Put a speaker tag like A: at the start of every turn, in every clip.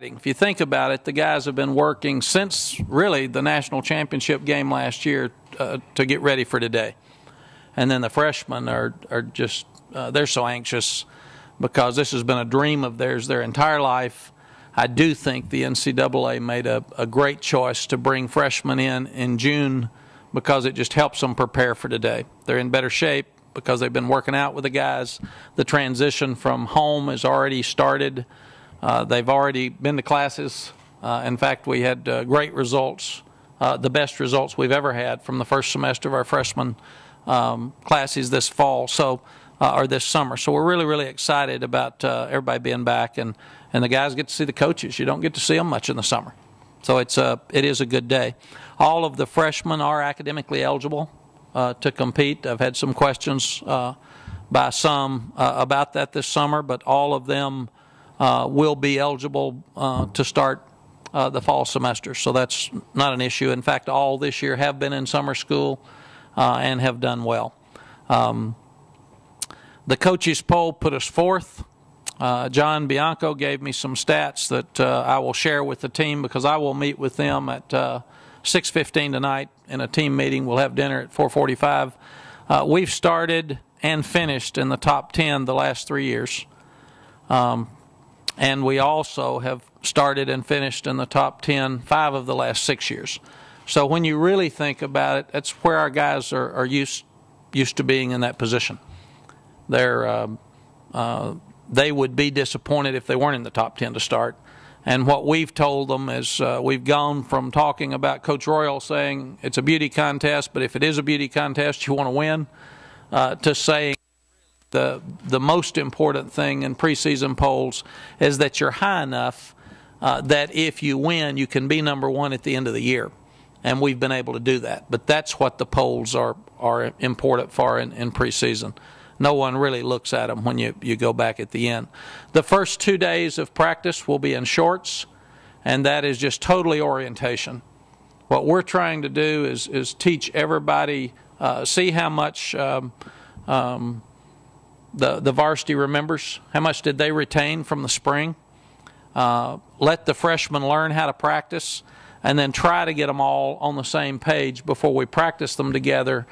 A: If you think about it, the guys have been working since really the national championship game last year to get ready for today. And then the freshmen are just, they're so anxious because this has been a dream of theirs their entire life. I do think the NCAA made a great choice to bring freshmen in June because it just helps them prepare for today. They're in better shape because they've been working out with the guys. The transition from home has already started. They've already been to classes. In fact, we had great results, the best results we've ever had from the first semester of our freshman classes this fall, or this summer. So we're really, really excited about everybody being back, and the guys get to see the coaches. You don't get to see them much in the summer. So it is a good day. All of the freshmen are academically eligible to compete. I've had some questions by some about that this summer, but all of them will be eligible to start the fall semester. So that's not an issue. In fact, all this year have been in summer school and have done well. The coaches poll put us fourth. John Bianco gave me some stats that I will share with the team because I will meet with them at 6:15 tonight in a team meeting. We'll have dinner at 4:45. We've started and finished in the top 10 the last 3 years. And we also have started and finished in the top 10 5 of the last 6 years. So when you really think about it, that's where our guys are used to being in that position. They would be disappointed if they weren't in the top 10 to start. And what we've told them is we've gone from talking about Coach Royal saying it's a beauty contest, but if it is a beauty contest, you want to win, to saying the most important thing in preseason polls is that you're high enough that if you win, you can be number one at the end of the year. And we've been able to do that. But that's what the polls are important for in preseason. No one really looks at them when you go back at the end. The first 2 days of practice will be in shorts, and that is just totally orientation. What we're trying to do is teach everybody, see how much the varsity remembers, how much did they retain from the spring. Let the freshmen learn how to practice, and then try to get them all on the same page before we practice them together.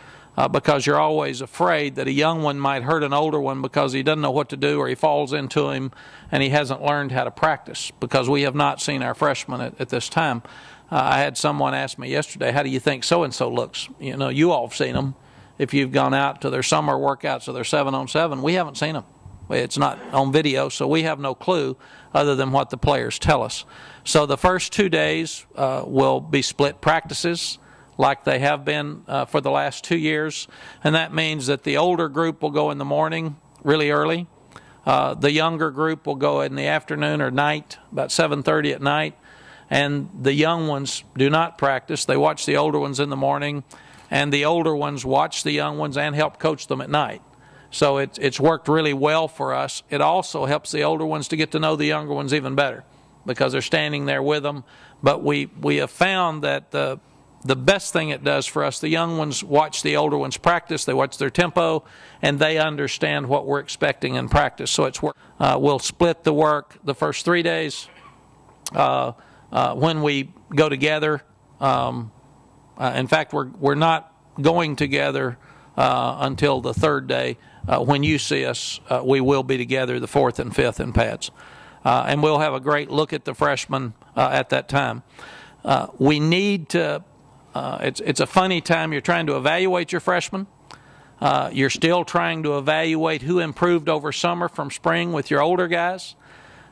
A: Because you're always afraid that a young one might hurt an older one because he doesn't know what to do or he falls into him and he hasn't learned how to practice, because we have not seen our freshmen at this time. I had someone ask me yesterday, how do you think so-and-so looks? You know, you all have seen them. If you've gone out to their summer workouts or their 7-on-7, we haven't seen them. It's not on video, so we have no clue other than what the players tell us. So the first 2 days will be split practices, like they have been for the last 2 years. And that means that the older group will go in the morning really early. The younger group will go in the afternoon or night, about 7:30 at night. And the young ones do not practice. They watch the older ones in the morning, and the older ones watch the young ones and help coach them at night. So it's worked really well for us. It also helps the older ones to get to know the younger ones even better because they're standing there with them. But we have found that the best thing it does for us, the young ones watch the older ones practice, they watch their tempo, and they understand what we're expecting in practice. So it's we'll split the work the first 3 days when we go together. In fact, we're not going together until the third day. When you see us, we will be together the 4th and 5th in pads. And we'll have a great look at the freshmen at that time. We need to it's a funny time. You're trying to evaluate your freshmen. You're still trying to evaluate who improved over summer from spring with your older guys.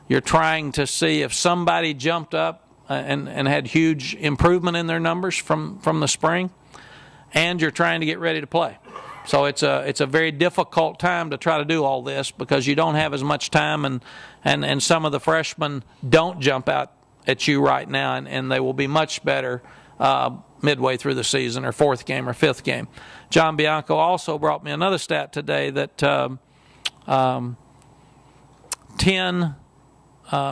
A: You're trying to see if somebody jumped up and had huge improvement in their numbers from the spring. And you're trying to get ready to play. So it's a very difficult time to try to do all this because you don't have as much time, and some of the freshmen don't jump out at you right now, and they will be much better midway through the season, or 4th game or 5th game. John Bianco also brought me another stat today that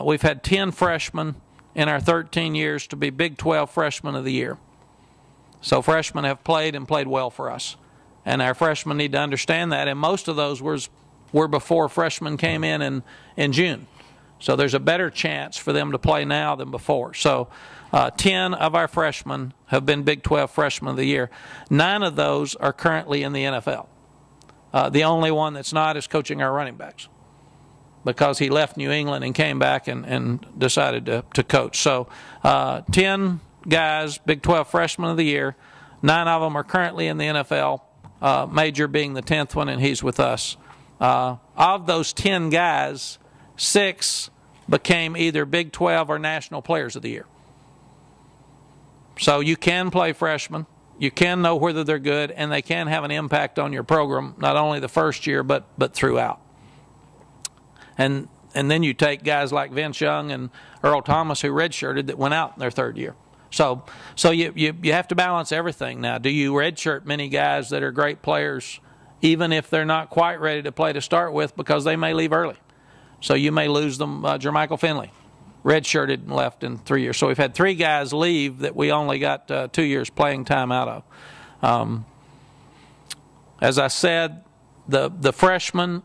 A: we've had 10 freshmen in our 13 years to be Big 12 Freshmen of the Year. So freshmen have played and played well for us. And our freshmen need to understand that, and most of those were before freshmen came in June. So there's a better chance for them to play now than before. So 10 of our freshmen have been Big 12 Freshmen of the Year. 9 of those are currently in the NFL. The only one that's not is coaching our running backs, because he left New England and came back and decided to coach. So 10 guys, Big 12 Freshmen of the Year. 9 of them are currently in the NFL, Major being the 10th one, and he's with us. Of those 10 guys, 6 became either Big 12 or National Players of the Year. So you can play freshmen. You can know whether they're good, and they can have an impact on your program, not only the first year, but throughout. And then you take guys like Vince Young and Earl Thomas, who redshirted, that went out in their 3rd year. So you have to balance everything now. Do you redshirt many guys that are great players, even if they're not quite ready to play to start with, because they may leave early? So you may lose them. Jermichael Finley redshirted and left in 3 years. So we've had 3 guys leave that we only got 2 years playing time out of. As I said, the freshmen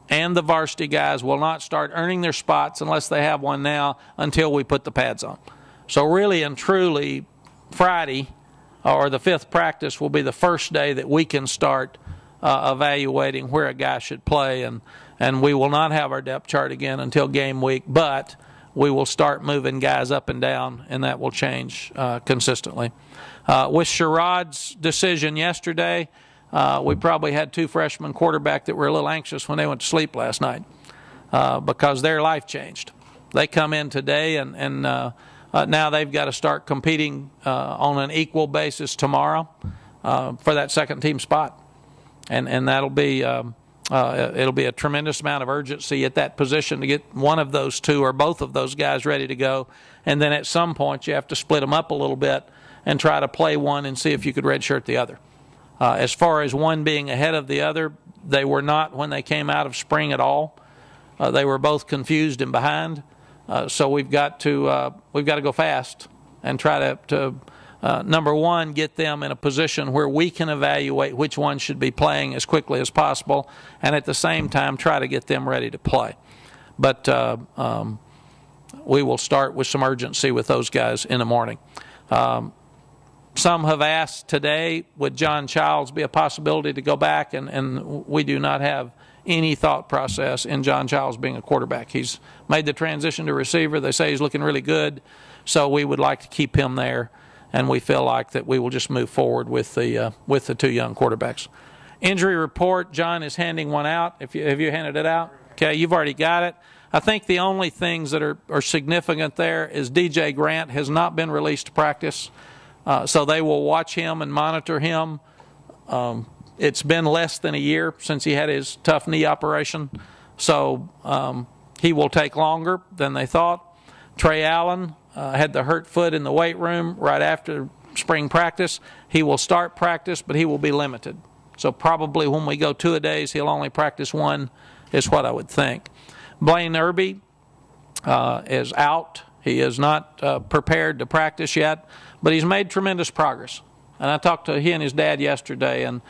A: and the varsity guys will not start earning their spots unless they have one now until we put the pads on. So really and truly, Friday or the 5th practice will be the first day that we can start evaluating where a guy should play, and we will not have our depth chart again until game week, but we will start moving guys up and down, and that will change consistently. With Sherrod's decision yesterday, we probably had 2 freshman quarterbacks that were a little anxious when they went to sleep last night because their life changed. They come in today, and now they've got to start competing on an equal basis tomorrow for that second-team spot, and that'll be it'll be a tremendous amount of urgency at that position to get one of those 2 or both of those guys ready to go, and then at some point you have to split them up a little bit and try to play one and see if you could redshirt the other. As far as one being ahead of the other, they were not when they came out of spring at all. They were both confused and behind. So we've got to go fast and try to number one, get them in a position where we can evaluate which one should be playing as quickly as possible, and at the same time try to get them ready to play. But we will start with some urgency with those guys in the morning. Some have asked today, would John Childs be a possibility to go back, and we do not have any thought process in John Childs being a quarterback. He's made the transition to receiver. They say he's looking really good, so we would like to keep him there, and we feel like that we will just move forward with the 2 young quarterbacks. Injury report, John is handing one out. Have you handed it out? Okay, you've already got it. I think the only things that are significant there is DJ Grant has not been released to practice, so they will watch him and monitor him. It's been less than a year since he had his tough knee operation, so he will take longer than they thought. Trey Allen had the hurt foot in the weight room right after spring practice. He will start practice, but he will be limited. So probably when we go 2-a-days, he'll only practice 1, is what I would think. Blaine Irby is out. He is not prepared to practice yet, but he's made tremendous progress. And I talked to he and his dad yesterday, and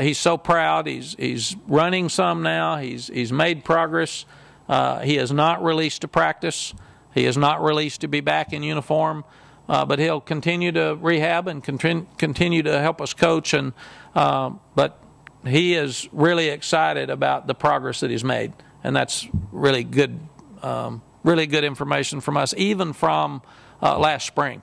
A: he's so proud. He's running some now. He's made progress. He is not released to practice. He is not released to be back in uniform, but he'll continue to rehab and continue to help us coach. And but he is really excited about the progress that he's made, and that's really good information from us, even from last spring,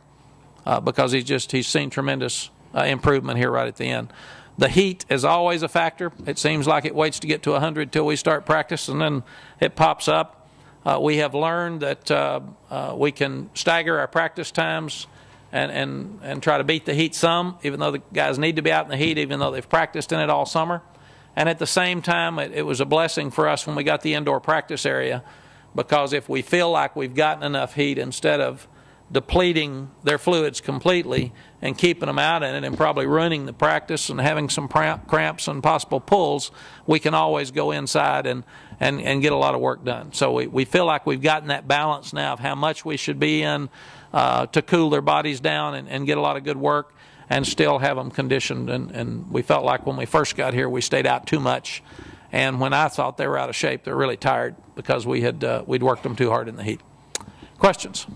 A: because he's seen tremendous improvement here right at the end. The heat is always a factor. It seems like it waits to get to 100 till we start practice, and then it pops up. We have learned that we can stagger our practice times and try to beat the heat some, even though the guys need to be out in the heat, even though they've practiced in it all summer. And at the same time, it was a blessing for us when we got the indoor practice area, because if we feel like we've gotten enough heat, instead of depleting their fluids completely and keeping them out in it and probably ruining the practice and having some cramps and possible pulls, we can always go inside and get a lot of work done. So we feel like we've gotten that balance now of how much we should be in to cool their bodies down and get a lot of good work and still have them conditioned. And we felt like when we first got here we stayed out too much And when I thought they were out of shape, they're really tired because we'd worked them too hard in the heat. Questions?